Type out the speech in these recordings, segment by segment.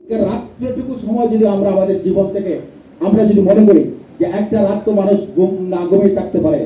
রাত্রটুকু সময় যদি আমরা আমাদের জীবন থেকে আমরা যদি মনে করি যে একটা রাত তো মানুষ না ঘুমিয়ে থাকতে পারে,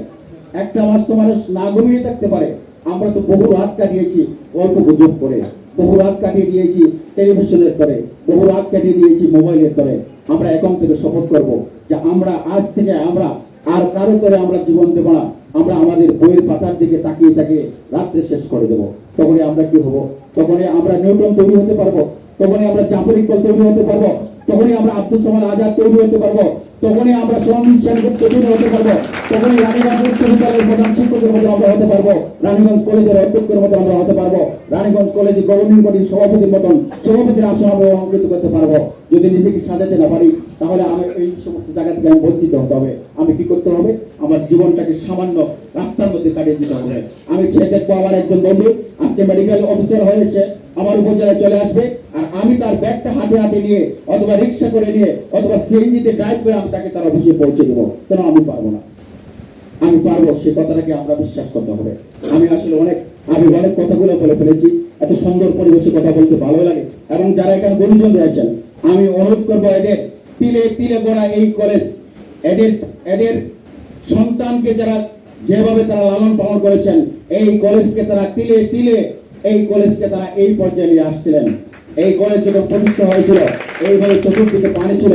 একটা মাস তো মানুষ না ঘুমিয়ে থাকতে পারে, আমরা তো বহু রাত কাটিয়েছি অল্প গুজব করে, বহু রাত কাটিয়ে দিয়েছি টেলিভিশনের তরে, বহু রাত কাটিয়ে দিয়েছি মোবাইলের তরে। আমরা এখন থেকে শপথ করব যে আমরা আজ থেকে আমরা আর কারো তরে আমরা জীবন দেব না। আমরা আমাদের বইয়ের পাতার দিকে তাকিয়ে তাকিয়ে রাত্রে শেষ করে দেব। তখনই আমরা কি হব? তখনই আমরা নিউটন তৈরি হতে পারবো, তখনই আমরা জাফর ইকবাল তৈরি হতে পারবো, তখনই আমরা আব্দুল সামাদ আজাদ তৈরি হতে পারবো, তখনই আমরা সৌমিত সেনগুপ্ত তৈরি হতে পারবো, তখনই রানীগঞ্জ উচ্চ বিদ্যালয়ের প্রধান শিক্ষকের মতো আমরা হতে পারবো, রানীগঞ্জ কলেজের অধ্যক্ষের মতো আমরা হতে পারবো, রানীগঞ্জ কলেজের গভর্নিং বডির সভাপতির মতন সভাপতির আসন আমরা অলঙ্কৃত করতে পারবো। যদি নিজেকে সাজাতে না পারি তাহলে আমি এই সমস্ত জায়গা থেকে আমি বঞ্চিত হতে হবে। আমি কি করতে হবে? আমার জীবনটাকে সামান্য রাস্তার মধ্যে কাটিয়ে দিতে হবে। আমি ছেলে দেখবো আমার একজন বন্ধু আজকে মেডিকেল অফিসার হয়েছে, আমার উপজেলায় চলে আসবে, আর আমি তার ব্যাগটা হাতে হাতে নিয়ে অথবা রিক্সা করে নিয়ে অথবা সিএনজিতে ড্রাইভ করে আমি তাকে তার অফিসে পৌঁছে দেবো। কেন আমি পারবো না? আমি পারবো, সে কথাটাকে আমরা বিশ্বাস করতে হবে। আমি আসলে অনেক কথাগুলো বলে ফেলেছি। এত সুন্দর পরিবেশে কথা বলতে ভালো লাগে। এবং যারা এখানে গুরুজন রয়েছেন, আমি অনুরোধ করবো এদের তিলে তিলে গড়া এই কলেজ, এদের সন্তানকে যারা যেভাবে তারা লালন পালন করেছেন, এই কলেজকে তারা তিলে তিলে এই কলেজকে তারা এই পর্যায়ে নিয়ে আসছিলেন। এই কলেজ যখন প্রতিষ্ঠা হয়েছিল এইভাবে চতুর্দিকে পানি ছিল,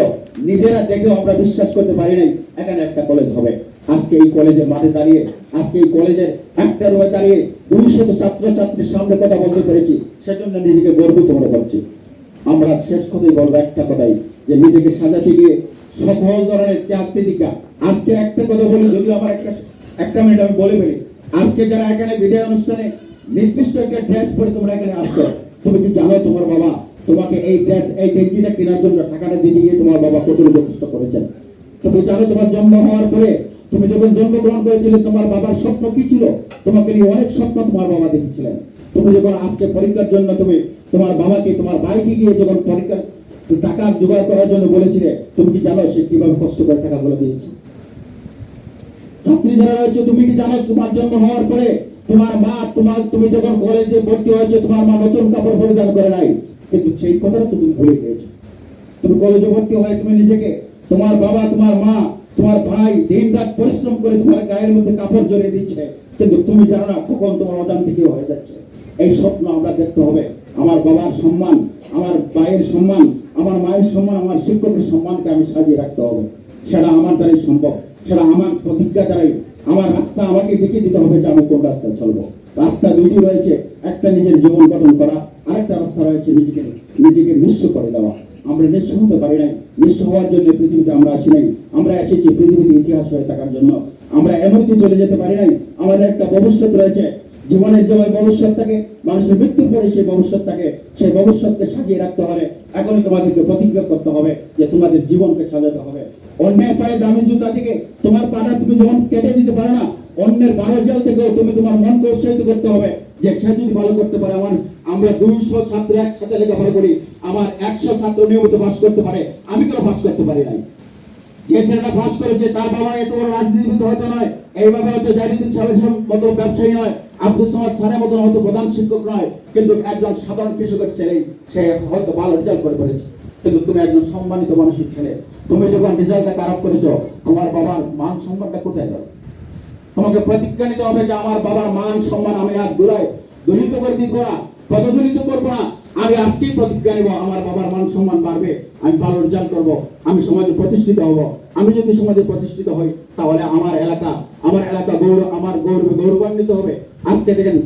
নিজেরা দেখেও আমরা বিশ্বাস করতে পারি নাই এখানে একটা কলেজ হবে। আজকে এই কলেজের মাঠে দাঁড়িয়ে, আজকে এই কলেজের একটা রুমে দাঁড়িয়ে 200 ছাত্রছাত্রীর সামনে কথা বলতে পেরেছি, সেজন্য নিজেকে গর্বিত মনে করছি। আমরা শেষ কথাই বলবো একটা কথাই, যে নিজেকে সাজাতে গিয়ে সকল ধরনের ত্যাগ তিতিকা। আজকে একটা কথা বলি, যদিও আমার একটা মিনিট আমি বলে ফেলি। আজকে যারা এখানে বিদায় অনুষ্ঠানে নির্দিষ্ট একটা ড্রেস পরে তোমরা এখানে আসছো, তুমি কি জানো তোমার বাবা তোমাকে এই ড্রেস এই গেঞ্জিটা কেনার জন্য টাকাটা দিতে গিয়ে তোমার বাবা কত কষ্ট করেছেন? তুমি জানো তোমার জন্ম হওয়ার পরে, তুমি যখন জন্মগ্রহণ করেছিলে তোমার বাবার স্বপ্ন কি ছিল? তোমাকে নিয়ে অনেক স্বপ্ন তোমার বাবা দেখেছিলেন। তুমি যখন আজকে পরীক্ষার জন্য তুমি তোমার বাবাকে তোমার ভাইকে গিয়ে যখন পরীক্ষার টাকা জোগাড় করার জন্য বলেছিলে, তুমি কি জানো সে কিভাবে কষ্ট করে টাকাগুলো দিয়েছে? ছাত্রী যারা রয়েছে, তুমি কি জানো তোমার জন্ম হওয়ার পরে তোমার মা তুমি যখন কলেজে ভর্তি হয়েছে তোমার মা নতুন কাপড় পরিধান করে নাই, কিন্তু সেই কথাটা তুমি ভুলে গিয়েছো। তুমি কলেজে ভর্তি হয়ে তুমি নিজেকে, তোমার বাবা তোমার মা তোমার ভাই দিন রাত পরিশ্রম করে তোমার গায়ের মধ্যে কাপড় জড়িয়ে দিচ্ছে, কিন্তু তুমি জানো না কখন তোমার অজান্তে হয়ে যাচ্ছে। এই স্বপ্ন আমরা দেখতে হবে। আমার বাবার সম্মান, আমার ভাইয়ের সম্মান, আমার মায়ের সম্মান, আমার শিক্ষকের সম্মানকে আমি সাজিয়ে রাখতে হবে। সেটা আমার দ্বারাই সম্ভব, সেটা আমার প্রতিজ্ঞা দ্বারাই। আমার রাস্তা আমাকে দেখিয়ে দিতে হবে যে আমি কোন রাস্তায় চলবো। রাস্তা দুইটি রয়েছে, একটা নিজের জীবন গঠন করা, আরেকটা রাস্তা রয়েছে নিজেকে নিঃস্ব করে দেওয়া। আমরা নিঃস্ব হতে পারি নাই। নিঃস্ব হওয়ার জন্য পৃথিবীতে আমরা আসি নাই। আমরা এসেছি পৃথিবীতে ইতিহাস হয়ে থাকার জন্য। আমরা এমনকি চলে যেতে পারি নাই। আমাদের একটা ভবিষ্যৎ রয়েছে। জীবনের যে ভবিষ্যৎ থাকে, মানুষের মৃত্যুর পরে সেই ভবিষ্যৎ থাকে, সেই ভবিষ্যৎকে সাজিয়ে রাখতে হবে। এখনই তোমাদেরকে প্রতিজ্ঞা করতে হবে যে তোমাদের জীবনকে সাজাতে হবে। অন্যের পায়ে দামি জুতা থেকে তোমার পাটা তুমি যেমন কেটে দিতে পারো না, অন্যের বারো জাল থেকেও তুমি তোমার মনকে উৎসাহিত করতে হবে যে সে যদি ভালো করতে পারে। আমরা 200 ছাত্র একসাথে লেখাপড়া করি, আমার 100 ছাত্র নিয়মিত পাস করতে পারে, আমি কেউ পাস করতে পারি নাই। যে ছেলেটা পাস করেছে তার বাবা এত বড় রাজনীতিবিদ হয়তো নয়, এইভাবে হয়তো জাহিদুদ্দিন সাহেবের মতো ব্যবসায়ী নয়, আব্দুল সামাদ স্যারের মতো হয়তো প্রধান শিক্ষক নয়, কিন্তু একজন সাধারণ কৃষকের ছেলে, সে হয়তো ভালো রেজাল্ট করে ফেলেছে। কিন্তু তুমি একজন সম্মানিত মানুষের ছেলে, তুমি যখন রেজাল্টটা খারাপ করেছো, তোমার বাবার মান সম্মানটা কোথায় গেল? তোমাকে প্রতিজ্ঞা নিতে হবে যে আমার বাবার মান সম্মান আমি আর দলিত করে দিব না, পদদলিত করবো না। আমি আজকেই প্রতিজ্ঞা নিব, আমার বাবার মান সম্মান বাড়বে, আমি ভালো রেজাল্ট করবো, আমি সমাজে প্রতিষ্ঠিত হব। আমি যদি সমাজে প্রতিষ্ঠিত হই তাহলে আমার এলাকা গৌরবান্বিত হবে। আজকে দেখেন